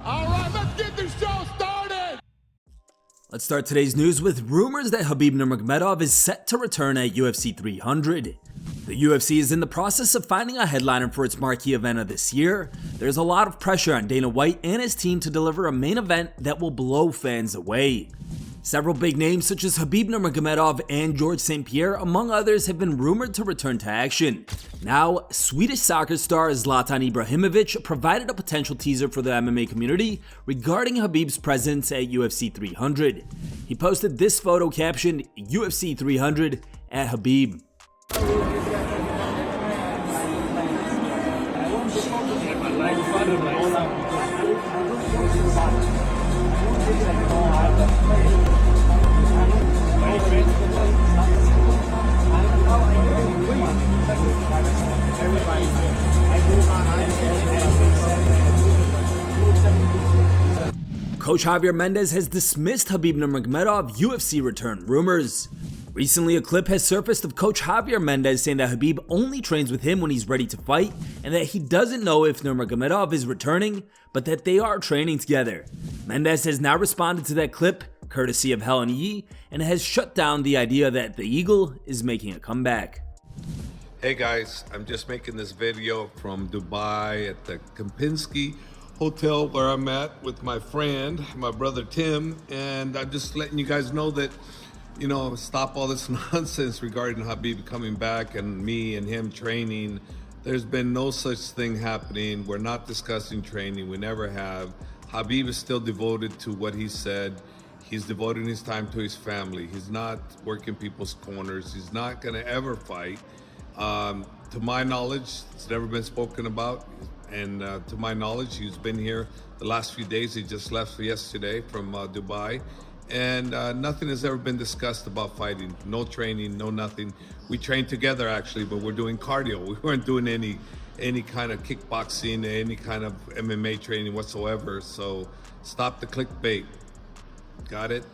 All right, let's get this show started. Let's start today's news with rumors that Khabib Nurmagomedov is set to return at UFC 300. The UFC is in the process of finding a headliner for its marquee event of this year. There's a lot of pressure on Dana White and his team to deliver a main event that will blow fans away. Several big names such as Khabib Nurmagomedov and George St. Pierre, among others, have been rumored to return to action. Now, Swedish soccer star Zlatan Ibrahimovic provided a potential teaser for the MMA community regarding Khabib's presence at UFC 300. He posted this photo captioned, UFC 300 at Khabib. Coach Javier Mendez has dismissed Khabib Nurmagomedov UFC return rumors. Recently, a clip has surfaced of Coach Javier Mendez saying that Khabib only trains with him when he's ready to fight and that he doesn't know if Nurmagomedov is returning, but that they are training together. Mendez has now responded to that clip, courtesy of LLED, and has shut down the idea that the Eagle is making a comeback. Hey guys, I'm just making this video from Dubai at the Kempinski Hotel where I'm at with my friend, my brother Tim, and I'm just letting you guys know that, you know, stop all this nonsense regarding Khabib coming back and me and him training. There's been no such thing happening. We're not discussing training. We never have. Khabib is still devoted to what he said. He's devoting his time to his family. He's not working people's corners. He's not going to ever fight. To my knowledge, it's never been spoken about. And to my knowledge, he's been here the last few days. He just left yesterday from Dubai. And nothing has ever been discussed about fighting. No training, no nothing. We trained together actually, but we're doing cardio. We weren't doing any kind of kickboxing, any kind of MMA training whatsoever. So stop the clickbait. Got it?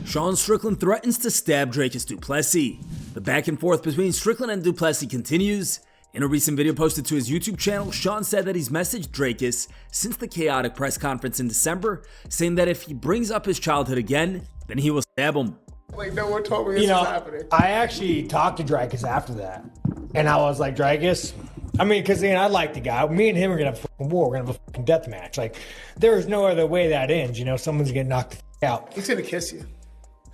Sean Strickland threatens to stab Dricus du Plessis. The back and forth between Strickland and du Plessis continues. In a recent video posted to his YouTube channel, Sean said that he's messaged Dricus since the chaotic press conference in December, saying that if he brings up his childhood again, then he will stab him. Like, no one told me this was happening. I actually talked to Dricus after that, and I was like, Dricus, I mean, because I like the guy. Me and him are gonna have a fucking war. We're gonna have a fucking death match. Like, there is no other way that ends. You know, someone's getting knocked the out. He's gonna kiss you.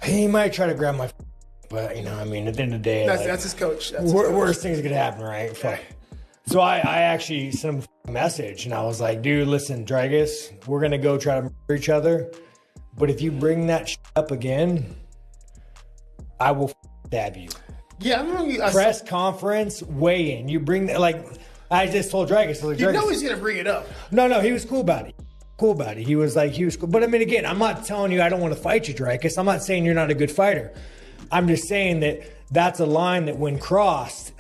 He might try to grab my, but you know, I mean, at the end of the day, that's his coach. That's his coach. Worst things gonna happen, right? Fuck. So I actually sent him a message, and I was like, dude, listen, Dricus, we're gonna go try to murder each other, but if you bring that shit up again, I will stab you. Yeah, I press conference, weigh in. You bring that, like, I just told Dricus. Like, you know he's gonna bring it up. No, he was cool about it. He was cool. But I mean, again, I'm not telling you I don't want to fight you, Dricus. I'm not saying you're not a good fighter. I'm just saying that that's a line that when crossed,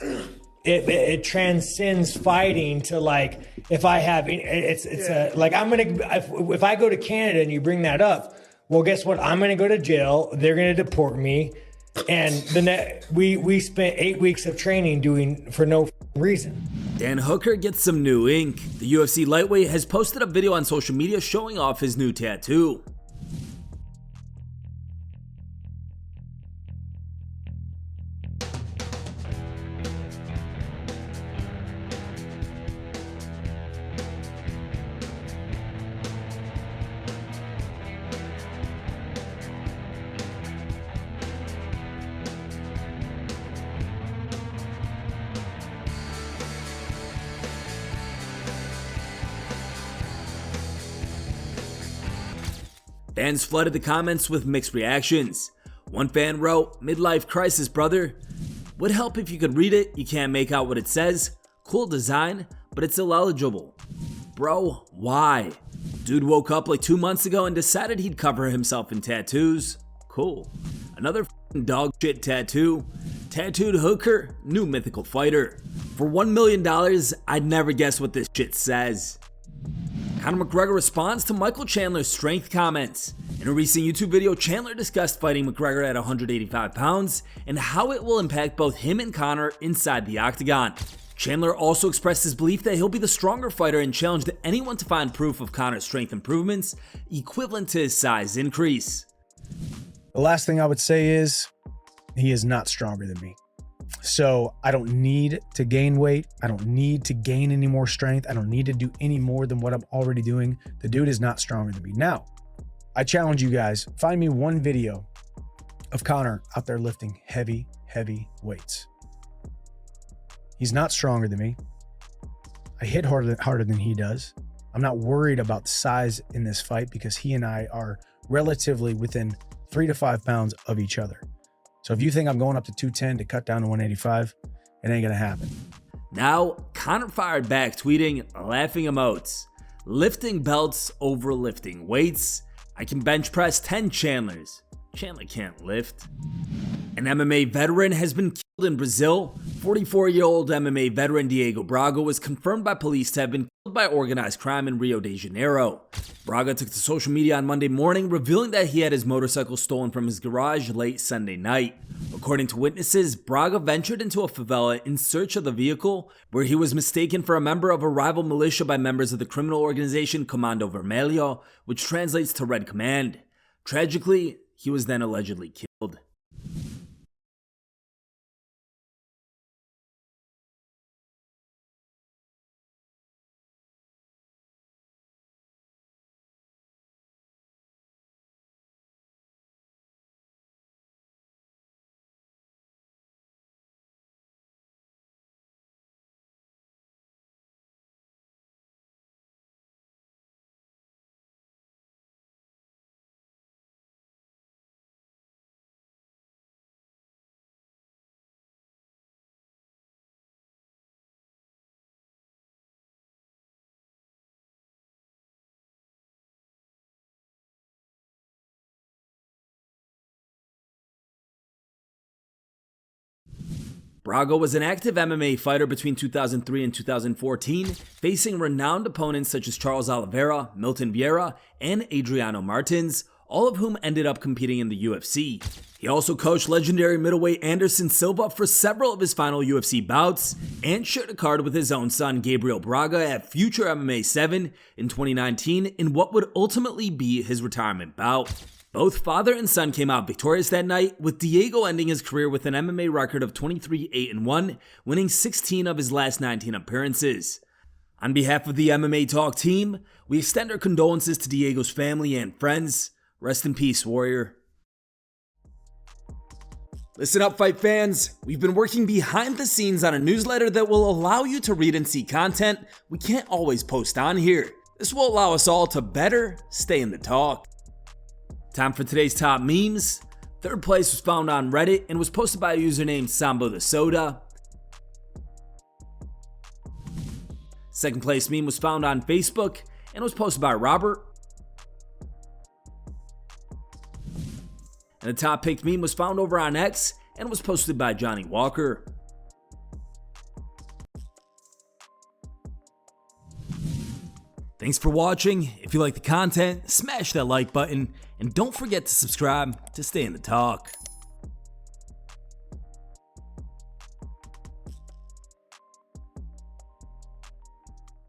it transcends fighting to, like, if I have, like, I'm going to, if I go to Canada and you bring that up, well, guess what? I'm going to go to jail. They're going to deport me. And we spent 8 weeks of training doing for no reason. Dan Hooker gets some new ink. The UFC lightweight has posted a video on social media showing off his new tattoo. Fans flooded the comments with mixed reactions. One fan wrote, "Midlife crisis, brother. Would help if you could read it. You can't make out what it says. Cool design, but it's illegible. Bro, why? Dude woke up like 2 months ago and decided he'd cover himself in tattoos. Cool. Another dog shit tattoo. Tattooed Hooker, new mythical fighter. For $1 million, I'd never guess what this shit says." Conor McGregor responds to Michael Chandler's strength comments. In a recent YouTube video, Chandler discussed fighting McGregor at 185 pounds and how it will impact both him and Conor inside the octagon. Chandler also expressed his belief that he'll be the stronger fighter and challenged anyone to find proof of Conor's strength improvements equivalent to his size increase. The last thing I would say is he is not stronger than me. So I don't need to gain weight. I don't need to gain any more strength. I don't need to do any more than what I'm already doing. The dude is not stronger than me. Now, I challenge you guys, find me one video of Conor out there lifting heavy weights. He's not stronger than me. I hit harder than he does. I'm not worried about the size in this fight because he and I are relatively within 3 to 5 pounds of each other. So if you think I'm going up to 210 to cut down to 185, it ain't gonna happen. Now, Conor fired back, tweeting laughing emotes. Lifting belts over lifting weights. I can bench press 10 Chandlers. Chandler can't lift. An MMA veteran has been killed in Brazil. 44-year-old MMA veteran Diego Braga was confirmed by police to have been killed by organized crime in Rio de Janeiro. Braga took to social media on Monday morning, revealing that he had his motorcycle stolen from his garage late Sunday night. According to witnesses, Braga ventured into a favela in search of the vehicle, where he was mistaken for a member of a rival militia by members of the criminal organization Comando Vermelho, which translates to Red Command. Tragically, he was then allegedly killed. Braga was an active MMA fighter between 2003 and 2014, facing renowned opponents such as Charles Oliveira, Milton Vieira, and Adriano Martins, all of whom ended up competing in the UFC. He also coached legendary middleweight Anderson Silva for several of his final UFC bouts, and shared a card with his own son Gabriel Braga at Future MMA 7 in 2019 in what would ultimately be his retirement bout. Both father and son came out victorious that night, with Diego ending his career with an MMA record of 23-8-1, winning 16 of his last 19 appearances. On behalf of the MMA Talk team, we extend our condolences to Diego's family and friends. Rest in peace, warrior. Listen up, fight fans. We've been working behind the scenes on a newsletter that will allow you to read and see content we can't always post on here. This will allow us all to better stay in the talk. Time for today's top memes. Third place was found on Reddit and was posted by a user named Sambo the Soda. Second place meme was found on Facebook and was posted by Robert. And the top picked meme was found over on X and was posted by Johnny Walker. Thanks for watching. If you like the content, smash that like button and don't forget to subscribe to stay in the talk.